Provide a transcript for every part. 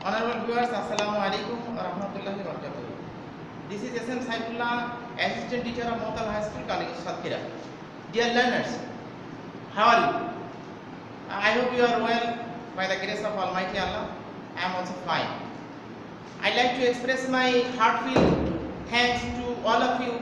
Honorable viewers, Assalamu alaikum wa rahmatullahi wa barakatuh. This is S.M. Saifullah, Assistant Teacher of Mawtal High School, College, Satkhira. Dear learners, how are you? I hope you are well by the grace of Almighty Allah. I am also fine. I'd like to express my heartfelt thanks to all of you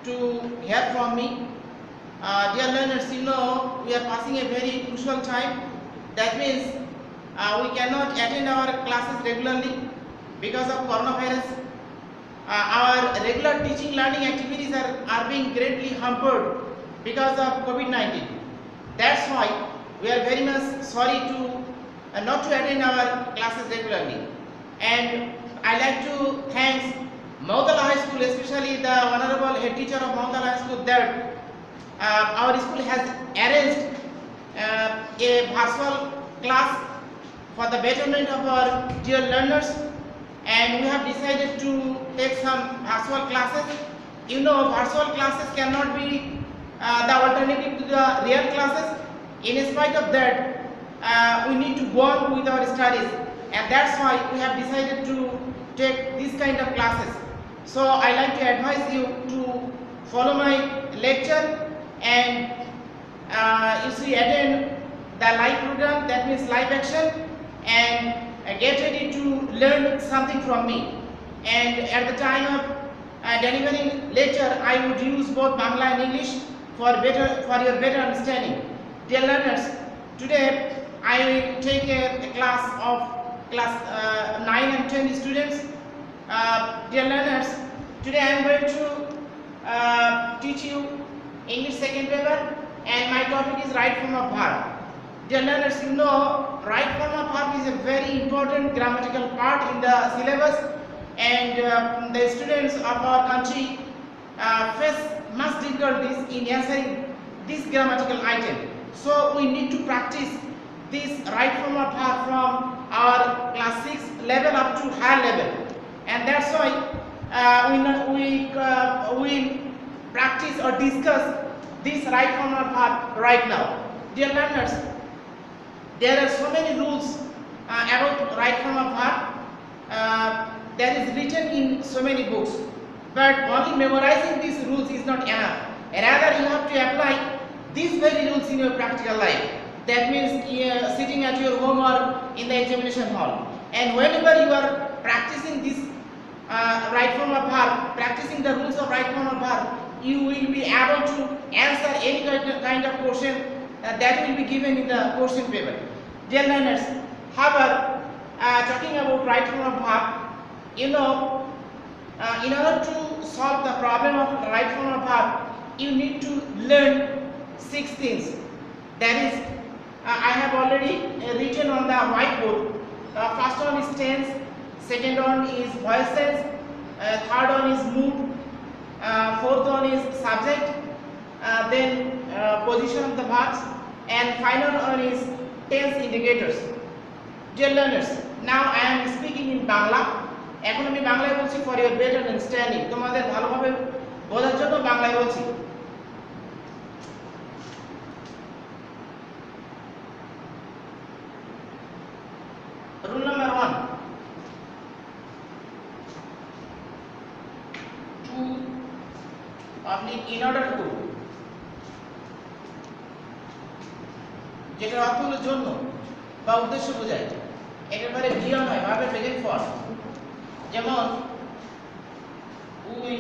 to hear from me. Dear learners, you know we are passing a very crucial time. That means we cannot attend our classes regularly because of coronavirus. Our regular teaching learning activities are being greatly hampered because of COVID-19. That's why we are very much sorry to not to attend our classes regularly. And I like to thank Mawtal High School, especially the Honorable Head Teacher of Mawtal High School, that our school has arranged a virtual class for the betterment of our dear learners, and we have decided to take some virtual classes. You know, virtual classes cannot be the alternative to the real classes. In spite of that, we need to go on with our studies, and that's why we have decided to take this kind of classes. So I like to advise you to follow my lecture, and if you attend the live program, that means live action, and get ready to learn something from me. And at the time of delivering lecture, I would use both Bangla and English for your better understanding. Dear learners, today I will take a class of class 9 and 10 students. Dear learners, today I am going to teach you English second paper, and my topic is right form of verb. Dear learners, you know right form of verb is a very important grammatical part in the syllabus, and the students of our country face much difficulties in answering this grammatical item. So we need to practice this right form of verb from our class 6 level up to higher level, and that's why we practice or discuss this right form of verb right now. Dear learners, there are so many rules about right form of verb. That is written in so many books, but only memorizing these rules is not enough. Rather, you have to apply these very rules in your practical life. That means sitting at your home or in the examination hall. And whenever you are practicing this right form of verb, practicing the rules of right form of verb, you will be able to answer any kind of question that will be given in the question paper. Dear learners, however, talking about right form of verb, you know, in order to solve the problem of right form of verb, you need to learn 6 things. That is, I have already written on the whiteboard. First one is tense, second one is voice tense, third one is mood, fourth one is subject, then position of the verbs, and final one is tense indicators. Dear learners, now I am speaking in Bangla. এখন আমি বাংলায় বলছি for your better understanding, তোমাদের ভালোভাবে বোঝার জন্য বাংলায় বলছি। Rule number 1, to public in order to, যেটার অর্থ হলো জন্য বা উদ্দেশ্য বোঝায়, একেবারে ক্লিয়ার নয় ভাবে প্রেজেন্ট ফর্ম। যেমন উই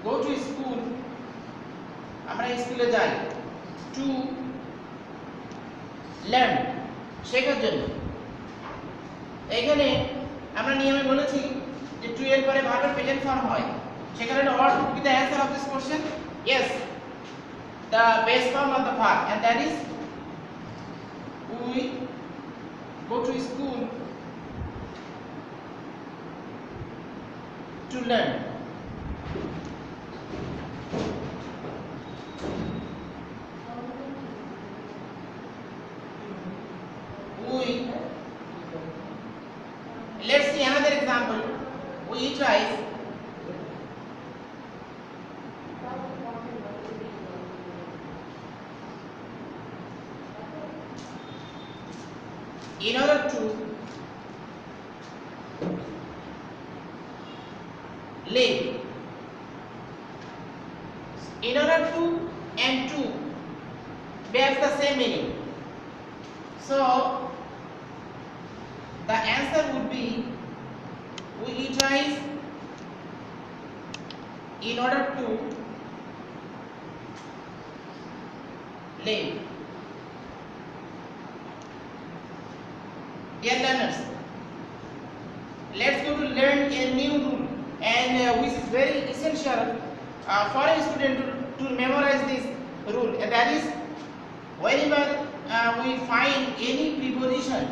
গো টু স্কুল, আমরা স্কুলে যাই, টু লার্ন, শেখার জন্য। এখানে আমরা নিয়মে বলেছি যে টু এর পরে ভার্বের প্রেজেন্ট ফর্ম হয়, সেখানে what would be the answer of this question? Yes, the base form of the verb, and that is we go to school to learn. Let's see another example. We eat rice. in order to live. In order to and to bears the same meaning. So the answer would be we utilize in order to live. Dear learners, let's go to learn a new rule, and which is very essential for a student to memorize this rule, and that is whenever we find any preposition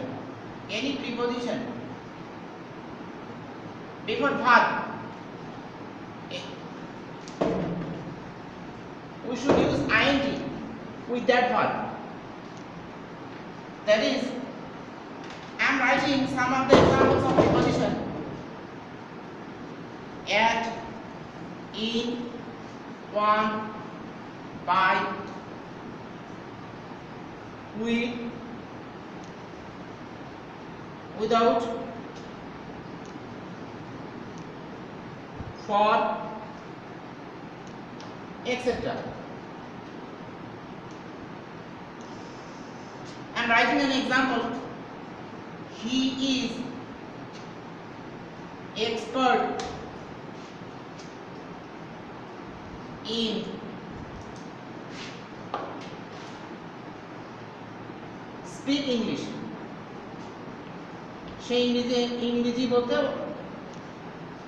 before verb, we should use ing with that verb. That is, I am writing some of the examples of preposition: at, in, on, by, with, without, for, etc. I am writing an example. He is expert in speak English. সে ইংরেজি বলতে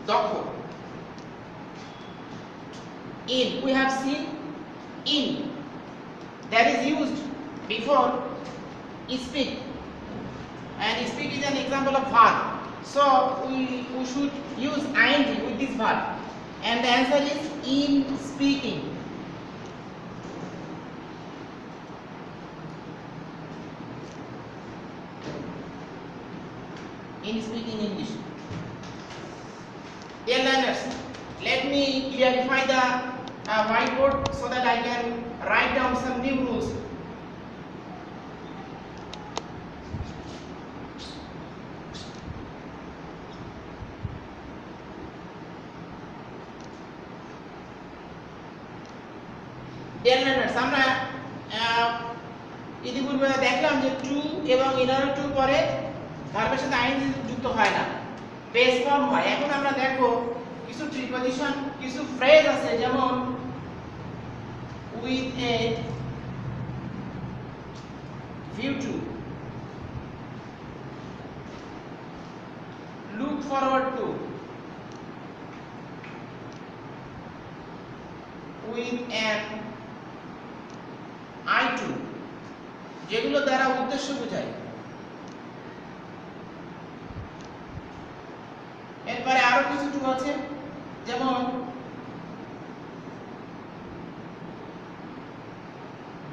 দক্ষ। In, we have seen in, that is used before speak, and speak is an example of verb, so we should use ing with this verb, and the answer is in speaking. In speaking English. Dear learners, let me clarify the whiteboard so that I can write down some new rules. Dear learners, আমরা ইতিপূর্বে দেখলাম যে two এবং inner two পরে ভার্বের সাথে ING যুক্ত হয় না, বেস ফর্ম হয়। এখন আমরা দেখো কিছু প্রিপজিশন, কিছু ফ্রেজ আছে, যেমন with a view to, look forward to, with an eye to, যেগুলো দ্বারা উদ্দেশ্য বোঝায়। এরপরে আরো কিছু টু আছে, যেমন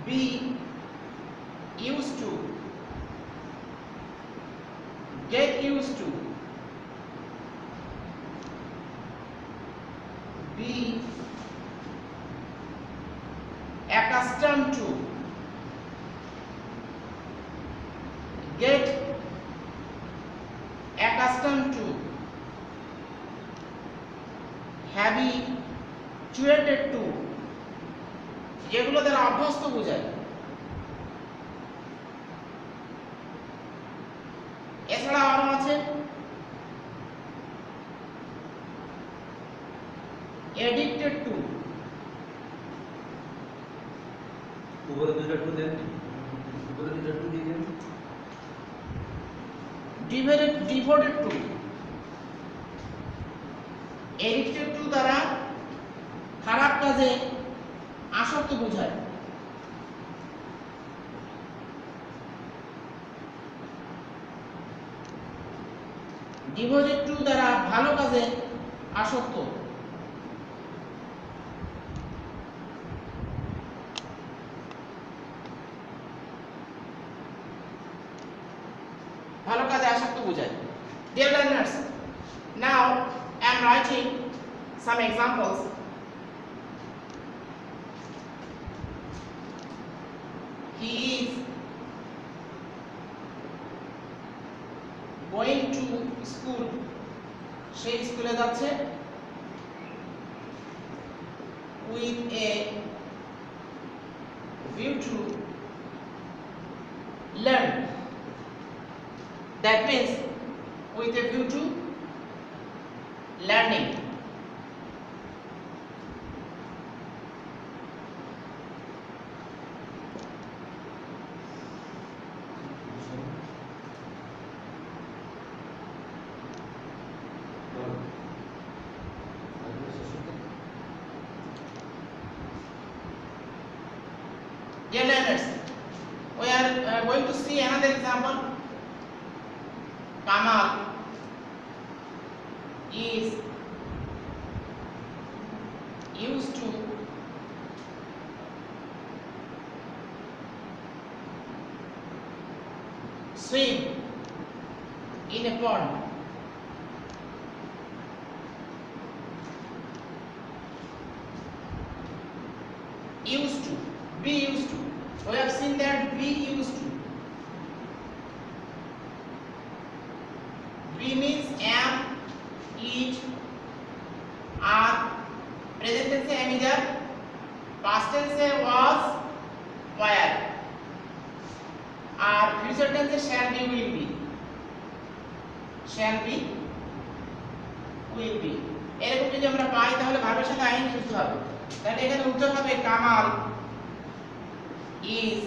be used to, get used to, be accustomed to, get accustomed to, habituated to, যেগুলো দ্বারা অভ্যস্ত বোঝায়। এছাড়া আরো আছে addicted to, উপরে দুইটা টু দেন, উপরে দুইটা টু দিয়ে দেন। devoted to, addicted to দ্বারা খারাপ কাজে আসক্ত বোঝায়। ডিভোটেড টু দ্বারা ভালো কাজে আসক্ত। ভালো কাজে আসক্ত বোঝায়। Dear learners, now I am writing some examples. He is going to school, সে স্কুলে যাচ্ছে। With a view to learn, that means with a view to learning. Dear learners, we are going to see another example. Kamal is used to swim in a pond. Used to, be used to. We have seen that be used to. Be means am, eat, are. Present tense am is there. Past tense was, were. Are future tense shall be, will be. Shall be, will be. এরকম যদি আমরা পাই তাহলে ভার্বের সাথে আইন যুক্ত হবে। তাহলে এখানে উত্তর হবে Kamal is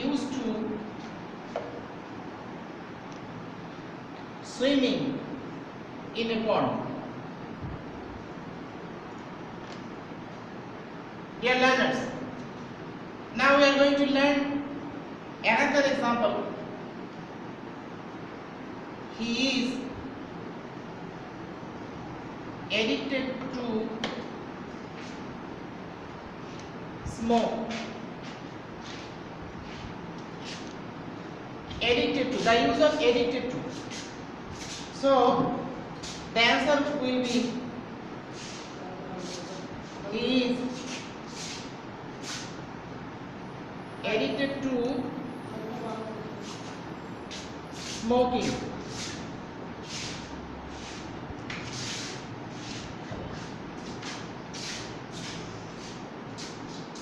used to swimming in a pond. Dear learners, now we are going to learn another example. He is addicted to smoke. Addicted to, the use of addicted to. So the answer will be he is addicted to smoking.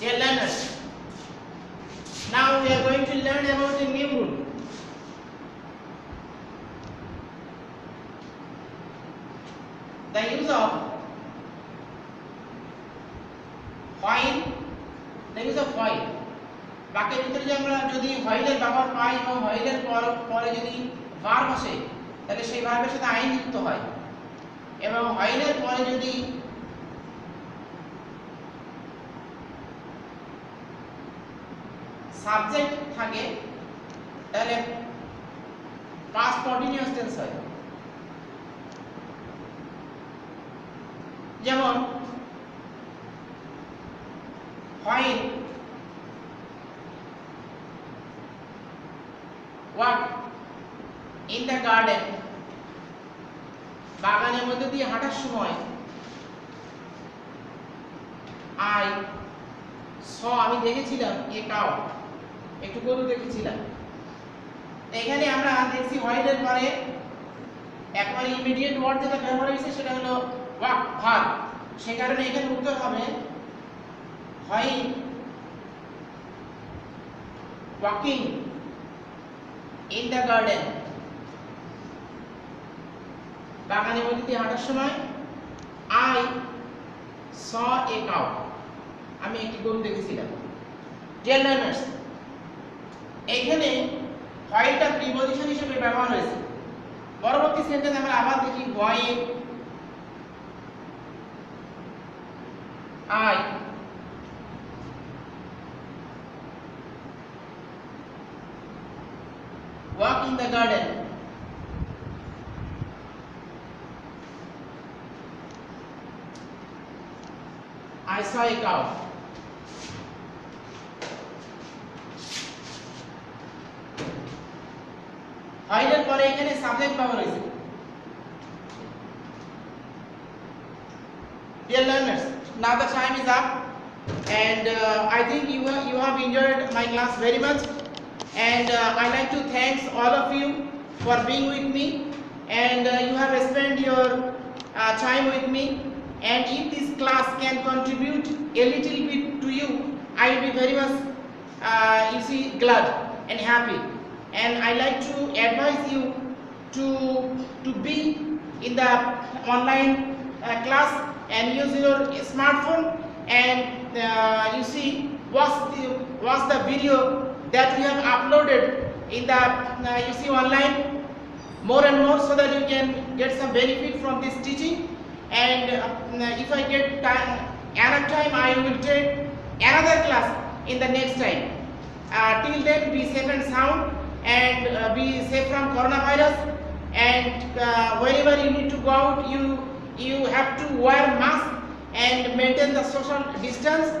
Dear learners, now we are going to learn about a new rule. The use of while, the use of while. বাক্যের ভিতরে যে আমরা যদি while এর ব্যবহার পাই এবং while এর পরে যদি ভার্ব আসে তাহলে সেই ভার্বের সাথে আইন যুক্ত হয়, এবং while এর পরে যদি সাবজেক্ট থাকে তাহলে পাস্ট কন্টিনিউয়াস টেন্স হয়। যেমন while walk in the garden, বাগানের মধ্যে দিয়ে হাঁটার সময় I saw, আমি দেখেছিলাম a cow, একটু গরু দেখেছিলাম। এখানে আমরা দেখছি while এর পরে একবার ইমিডিয়েট ওয়ার্ড যেটা ব্যবহার হয়েছে সেটা হলো ওয়াক, ভার্ব। সেই কারণে এখানে উত্তর হবে while walking in the garden, বাগানের মধ্যে দিয়ে হাঁটার সময় I saw a cow, আমি একটি গরু দেখেছিলাম। Dear learners, এখানে whileটা প্রিপজিশন হিসেবে ব্যবহার হয়েছে। পরবর্তী সেন্টেন্স আমরা আবার দেখি while I walk in the garden, I saw a cow. while এর পরে এখানে সাবজেক্ট ব্যবহার হয়েছে। Dear learners, now the time is up and I think you have enjoyed my class very much. And I like to thanks all of you for being with me, and you have spent your time with me. And if this class can contribute a little bit to you, I will be very much glad and happy. And I like to advise you to be in the online class and use your smartphone, and watch the video that we have uploaded in the online more and more, so that you can get some benefit from this teaching. And if I get enough time, I will take another class in the next time. Till then, be safe and sound, and be safe from coronavirus. And whenever you need to go out, you have to wear mask and maintain the social distance,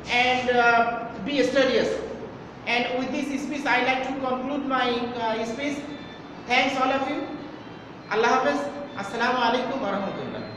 and be studious. And with this speech, I like to conclude my speech. Thanks all of you. Allah Hafiz. Assalamu alaikum warahmatullah.